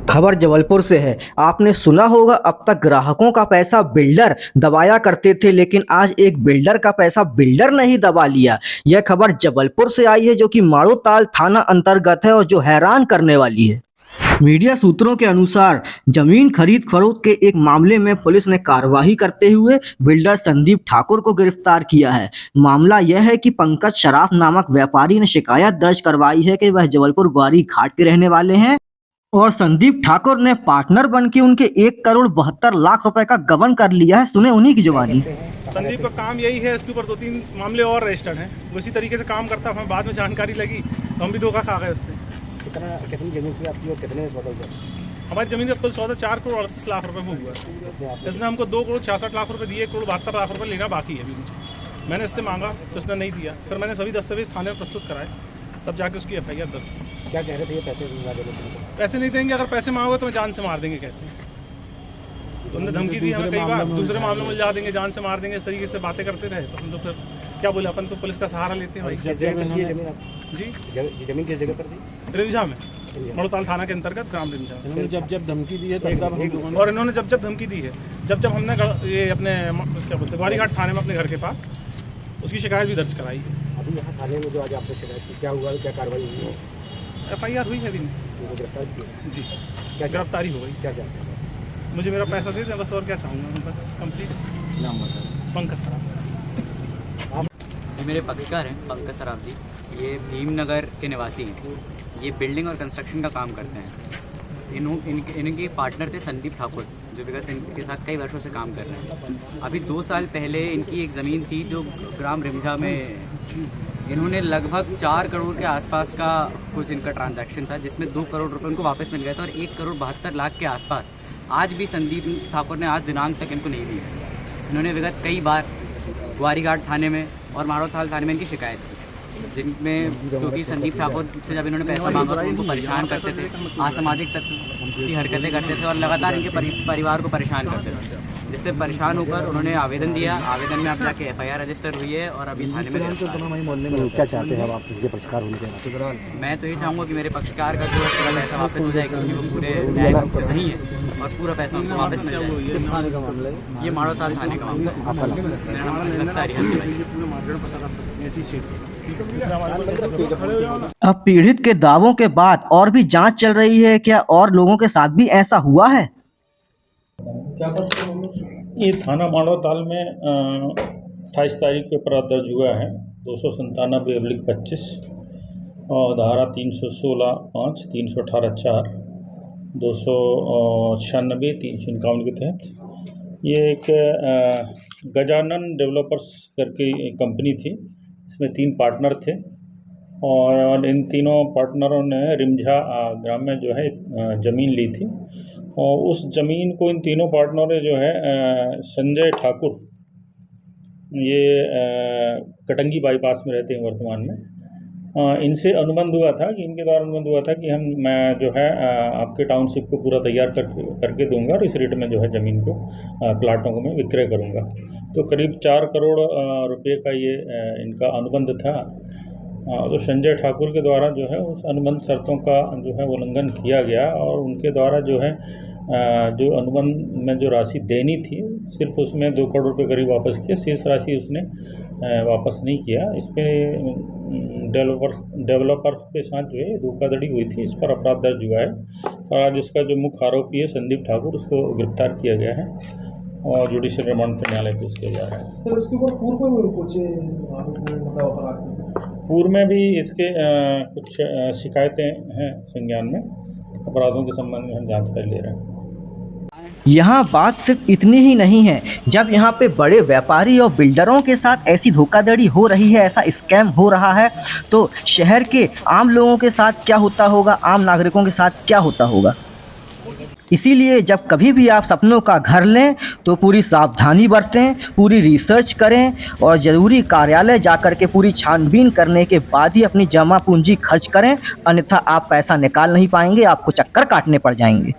खबर जबलपुर से है। आपने सुना होगा अब तक ग्राहकों का पैसा बिल्डर दबाया करते थे, लेकिन आज एक बिल्डर का पैसा बिल्डर ने ही दबा लिया। यह खबर जबलपुर से आई है, जो कि माड़ोताल थाना अंतर्गत है और जो हैरान करने वाली है। मीडिया सूत्रों के अनुसार जमीन खरीद फरोख्त के एक मामले में पुलिस ने कार्रवाई करते हुए बिल्डर संदीप ठाकुर को गिरफ्तार किया है। मामला यह है कि पंकज शराफ नामक व्यापारी ने शिकायत दर्ज करवाई है कि वह जबलपुर ग्वारी घाट के रहने वाले हैं और संदीप ठाकुर ने पार्टनर बन के उनके 1,72,00,000 रुपए का गबन कर लिया है। सुने उन्हीं की जुबानी। संदीप का काम यही है, इसके ऊपर 2-3 मामले और रजिस्टर्ड हैं। वो इसी तरीके से काम करता है। हमें बाद में जानकारी लगी तो हम भी धोखा खा गए उससे। कितनी जमीन थी आपकी और कितने सौदा हुआ? हमारी जमीन का कुल सौदा 4,38,00,000 रुपए में हुआ है। इसने हमको 2,66,00,000 रुपए दिए, 1,72,00,000 रुपए लेना बाकी है अभी। मैंने इससे मांगा तो उसने नहीं दिया। फिर मैंने सभी दस्तावेज थाने में प्रस्तुत कराए, तब जाके उसकी FIR दर्ज। क्या कह रहे थे ये पैसे नहीं देंगे, अगर पैसे मांगोगे तो मैं जान से मार देंगे कहते हैं। तुमने धमकी दी हमें कई बार, दूसरे मामले में जा देंगे, जान से मार देंगे, इस तरीके से बातें करते रहे। तो हम तो फिर क्या बोले, अपन तो पुलिस का सहारा लेते हैं भाई। जमीन किस जगह पर थी? रिमझा में, माड़ोताल थाना के अंतर्गत ग्राम रिमझा। इन्होंने जब धमकी दी है और इन्होंने जब धमकी दी है, जब हमने ये अपने क्या बोलते ग्वारी घाट थाने में अपने घर के पास उसकी शिकायत भी दर्ज कराई है। अभी यहाँ थाने में जो आज आपने शिकायत की, क्या हुआ, क्या कार्रवाई हुई? FIR हुई है दिन गिरफ्तार किया जी। क्या गिरफ्तारी हो गई। क्या चाहते हैं? मुझे मेरा पैसा दे दें बस, और क्या चाहूँगा बस। कंप्लीट नाम बता। पंकज सराफ जी, मेरे पत्रकार हैं पंकज सराफ जी। ये भीमनगर के निवासी हैं। ये बिल्डिंग और कंस्ट्रक्शन का काम करते हैं। इनके पार्टनर थे संदीप ठाकुर, जो विगत इनके साथ कई वर्षों से काम कर रहे हैं। अभी 2 साल पहले इनकी एक ज़मीन थी जो ग्राम रिमझा में, इन्होंने लगभग 4 करोड़ के आसपास का कुछ इनका ट्रांजैक्शन था, जिसमें 2 करोड़ रुपए उनको वापस मिल गए थे और 1,72,00,000 के आसपास आज भी संदीप ठाकुर ने आज दिनांक तक इनको नहीं दिए। इन्होंने विगत कई बार ग्वारीघाट थाने में और माड़ोताल थाने में इनकी शिकायत की, जिनमें क्योंकि संदीप ठाकुर से जब इन्होंने पैसा मांगा तो उनको परेशान करते थे, असामाजिक तत्व की हरकतें करते थे और लगातार इनके परिवार को परेशान करते थे, जिससे परेशान होकर उन्होंने आवेदन दिया। आवेदन में अब जाके FIR रजिस्टर हुई है और अभी थाने में क्या चाहते हैं आप आपके पक्षकार होने के नाते? मैं तो ये चाहूँगा कि मेरे पक्षकार का जो पूरा पैसा वापस हो जाए, क्योंकि वो पूरे न्याय रूप से सही है और पूरा पैसा उनको वापस मिल जाए। किस थाने का मामला है? ये माड़ोताल थाने का मामला है। मेरा नाम गिरफ्तारी है। अब पीड़ित के दावों के बाद और भी जांच चल रही है। क्या और लोगों के साथ भी ऐसा हुआ है? ये थाना माड़ोताल में 28 तारीख को अपराध दर्ज हुआ है 297/25 और धारा 316(5), 318(4), 296, 351 के तहत। ये एक गजानन डेवलपर्स करके एक कंपनी थी, इसमें 3 पार्टनर थे और इन तीनों पार्टनरों ने रिमझा ग्राम में जो है ज़मीन ली थी और उस ज़मीन को इन तीनों पार्टनरों ने जो है संजय ठाकुर, ये कटंगी बाईपास में रहते हैं वर्तमान में, इनसे अनुबंध हुआ था कि इनके द्वारा अनुबंध हुआ था कि मैं जो है आपके टाउनशिप को पूरा तैयार करके दूंगा और इस रेट में जो है ज़मीन को प्लाटों को मैं विक्रय करूंगा। तो करीब 4 करोड़ रुपए का ये इनका अनुबंध था। तो संजय ठाकुर के द्वारा जो है उस अनुबंध शर्तों का जो है उल्लंघन किया गया और उनके द्वारा जो है जो अनुबंध में जो राशि देनी थी सिर्फ उसमें 2 करोड़ रुपए करीब वापस किया, शेष राशि उसने वापस नहीं किया। इस पर डेवलपर्स के साथ जो है धोखाधड़ी हुई थी, इस पर अपराध दर्ज हुआ है और आज इसका जो मुख्य आरोपी है संदीप ठाकुर, उसको गिरफ्तार किया गया है और जुडिशियल रिमांड पर न्यायालय पेश किया जा रहा है। सर, इसके ऊपर पूर्व में कुछ पूर्व में भी इसके कुछ शिकायतें हैं संज्ञान में, अपराधों के संबंध में हम जांच कर ले रहे हैं। यहाँ बात सिर्फ इतनी ही नहीं है। जब यहाँ पे बड़े व्यापारी और बिल्डरों के साथ ऐसी धोखाधड़ी हो रही है, ऐसा स्कैम हो रहा है, तो शहर के आम लोगों के साथ क्या होता होगा, आम नागरिकों के साथ क्या होता होगा। इसीलिए जब कभी भी आप सपनों का घर लें तो पूरी सावधानी बरतें, पूरी रिसर्च करें और ज़रूरी कार्यालय जाकर के पूरी छानबीन करने के बाद ही अपनी जमा पूंजी खर्च करें, अन्यथा आप पैसा निकाल नहीं पाएंगे, आपको चक्कर काटने पड़ जाएंगे।